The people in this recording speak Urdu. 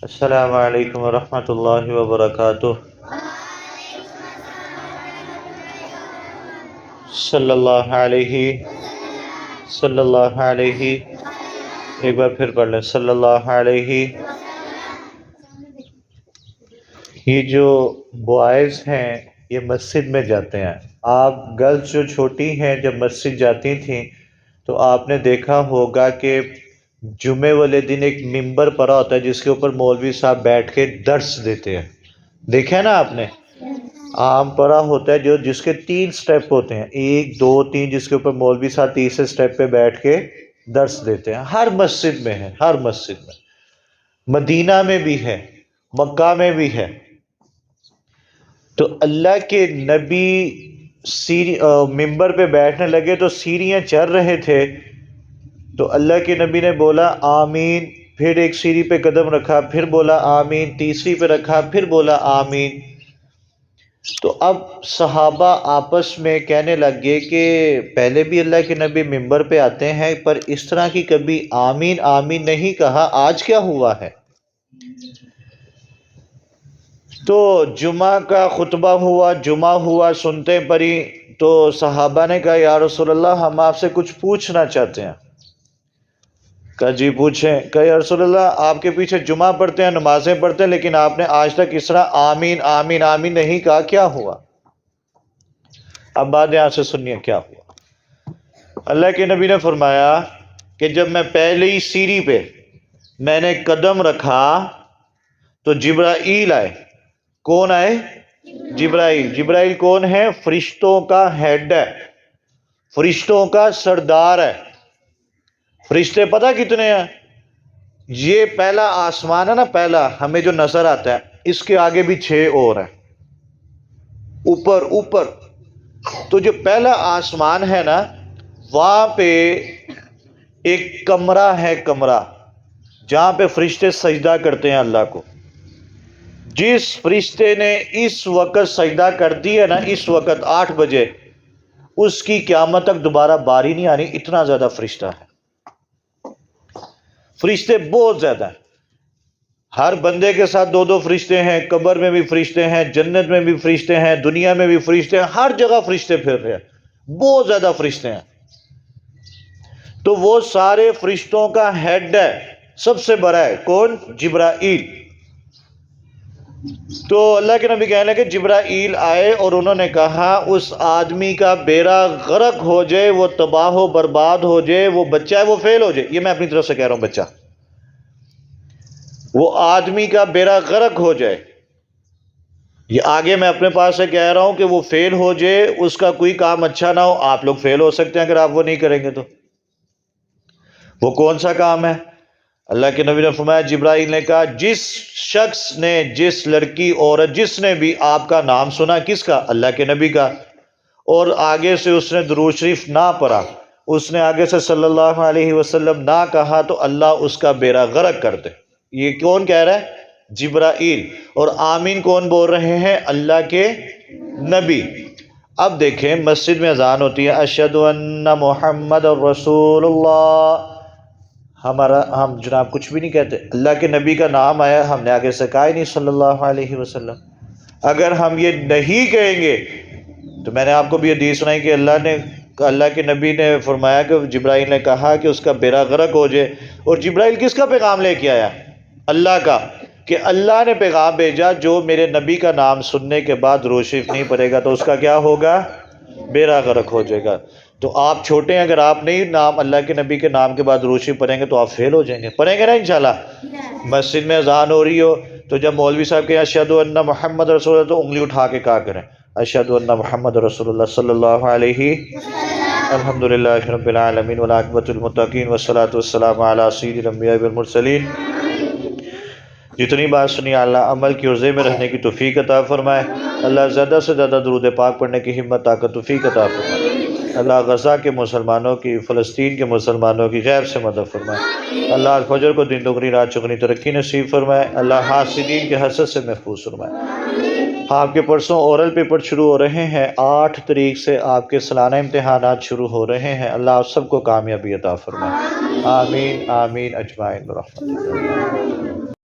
السلام علیکم ورحمۃ اللہ وبرکاتہ۔ صلی اللہ علیہ ایک بار پھر پڑھ لیں، صلی اللہ علیہ۔ یہ جو بوائز ہیں یہ مسجد میں جاتے ہیں، آپ گرلز جو چھوٹی ہیں جب مسجد جاتی تھیں تو آپ نے دیکھا ہوگا کہ جمعے والے دن ایک ممبر پڑا ہوتا ہے جس کے اوپر مولوی صاحب بیٹھ کے درس دیتے ہیں، دیکھا نا آپ نے؟ عام پڑا ہوتا ہے جس کے 3 سٹیپ ہوتے ہیں، 1 2 3، جس کے اوپر مولوی صاحب تیسرے سٹیپ پہ بیٹھ کے درس دیتے ہیں۔ ہر مسجد میں ہے، ہر مسجد میں، مدینہ میں بھی ہے، مکہ میں بھی ہے۔ تو اللہ کے نبی ممبر پہ بیٹھنے لگے تو سیڑھیاں چڑھ رہے تھے، تو اللہ کے نبی نے بولا آمین، پھر ایک سیڑھی پہ قدم رکھا، پھر بولا آمین، تیسری پہ رکھا، پھر بولا آمین۔ تو اب صحابہ آپس میں کہنے لگ گئے کہ پہلے بھی اللہ کے نبی ممبر پہ آتے ہیں پر اس طرح کی کبھی آمین آمین نہیں کہا، آج کیا ہوا ہے؟ تو جمعہ کا خطبہ ہوا، جمعہ ہوا، سنتے پڑھی، تو صحابہ نے کہا یا رسول اللہ ہم آپ سے کچھ پوچھنا چاہتے ہیں۔ کہا جی پوچھیں۔ کہا یا رسول اللہ آپ کے پیچھے جمعہ پڑھتے ہیں، نمازیں پڑھتے ہیں، لیکن آپ نے آج تک اس طرح آمین آمین آمین نہیں کہا، کیا ہوا؟ اب بات یہاں سے سنیے کیا ہوا۔ اللہ کے نبی نے فرمایا کہ جب میں پہلی سیڑھی پہ میں نے قدم رکھا تو جبرائیل آئے۔ کون آئے؟ جبرائیل۔ جبرائیل کون ہے؟ فرشتوں کا ہیڈ ہے، فرشتوں کا سردار ہے۔ فرشتے پتہ کتنے ہیں؟ یہ پہلا آسمان ہے نا، پہلا ہمیں جو نظر آتا ہے، اس کے آگے بھی 6 اور ہیں اوپر۔ تو جو پہلا آسمان ہے نا، وہاں پہ ایک کمرہ ہے، کمرہ جہاں پہ فرشتے سجدہ کرتے ہیں اللہ کو۔ جس فرشتے نے اس وقت سجدہ کر دی ہے نا، اس وقت 8 بجے، اس کی قیامت تک دوبارہ باری نہیں آنی، اتنا زیادہ فرشتہ ہے۔ فرشتے بہت زیادہ ہیں، ہر بندے کے ساتھ 2 فرشتے ہیں، قبر میں بھی فرشتے ہیں، جنت میں بھی فرشتے ہیں، دنیا میں بھی فرشتے ہیں، ہر جگہ فرشتے پھر رہے ہیں، بہت زیادہ فرشتے ہیں۔ تو وہ سارے فرشتوں کا ہیڈ ہے، سب سے بڑا ہے کون؟ جبرائیل۔ تو اللہ کے نبی کہنے لگے جبرائیل آئے اور انہوں نے کہا اس آدمی کا بیڑا غرق ہو جائے، وہ تباہ و برباد ہو جائے، وہ بچہ ہے وہ فیل ہو جائے، یہ میں اپنی طرف سے کہہ رہا ہوں، بچہ، وہ آدمی کا بیڑا غرق ہو جائے۔ یہ آگے میں اپنے پاس سے کہہ رہا ہوں کہ وہ فیل ہو جائے، اس کا کوئی کام اچھا نہ ہو۔ آپ لوگ فیل ہو سکتے ہیں اگر آپ وہ نہیں کریں گے تو۔ وہ کون سا کام ہے؟ اللہ کے نبی نے فرمایا، جبرائیل نے کہا جس شخص نے، جس لڑکی عورت جس نے بھی آپ کا نام سنا، کس کا؟ اللہ کے نبی کا، اور آگے سے اس نے درود شریف نہ پڑھا، اس نے آگے سے صلی اللہ علیہ وسلم نہ کہا، تو اللہ اس کا بیڑا غرق کر دے۔ یہ کون کہہ رہا ہے؟ جبرائیل۔ اور آمین کون بول رہے ہیں؟ اللہ کے نبی۔ اب دیکھیں مسجد میں اذان ہوتی ہے، اشہد ان محمد رسول اللہ، ہم جناب کچھ بھی نہیں کہتے، اللہ کے نبی کا نام آیا، ہم نے آگے سے کہا ہی نہیں صلی اللہ علیہ وسلم۔ اگر ہم یہ نہیں کہیں گے تو میں نے آپ کو بھی حدیث سنائی کہ اللہ کے نبی نے فرمایا کہ جبرائیل نے کہا کہ اس کا بیڑا غرق ہو جائے، اور جبرائیل کس کا پیغام لے کے آیا؟ اللہ کا، کہ اللہ نے پیغام بھیجا جو میرے نبی کا نام سننے کے بعد درود شریف نہیں پڑھے گا تو اس کا کیا ہوگا؟ بیڑا غرق ہو جائے گا۔ تو آپ چھوٹے ہیں، اگر آپ نہیں نام اللہ کے نبی کے نام کے بعد درود شریف پڑھیں گے تو آپ فیل ہو جائیں گے۔ پڑھیں گے نا انشاءاللہ؟ مسجد میں اذان ہو رہی ہو تو جب مولوی صاحب کہیں اشہد ان محمد رسول اللہ تو انگلی اٹھا کے کہا کریں، اشہد ان محمد رسول اللہ صلی اللہ علیہ۔ الحمدللہ رب العالمین والعاقبۃ للمتقین والصلاۃ والسلام علی سید الانبیاء والمرسلین۔ جتنی بات سنی اللہ عمل کی اور ذہن میں رہنے کی توفیق عطا فرمائے۔ اللہ زیادہ سے زیادہ درود پاک پڑھنے کی ہمت طاقت توفیق عطا فرمائے۔ اللہ غزہ کے مسلمانوں کی، فلسطین کے مسلمانوں کی غیب سے مدد فرمائے۔ اللہ آج فجر کو دن دگنی رات چگنی ترقی نصیب فرمائے۔ اللہ حاسدین کے حسد سے محفوظ فرمائے۔ آپ کے پرسوں اورل پیپر شروع ہو رہے ہیں، 8 تاریخ سے آپ کے سالانہ امتحانات شروع ہو رہے ہیں، اللہ آپ سب کو کامیابی عطا فرمائے۔ آمین آمین اجمعین برحمتہ۔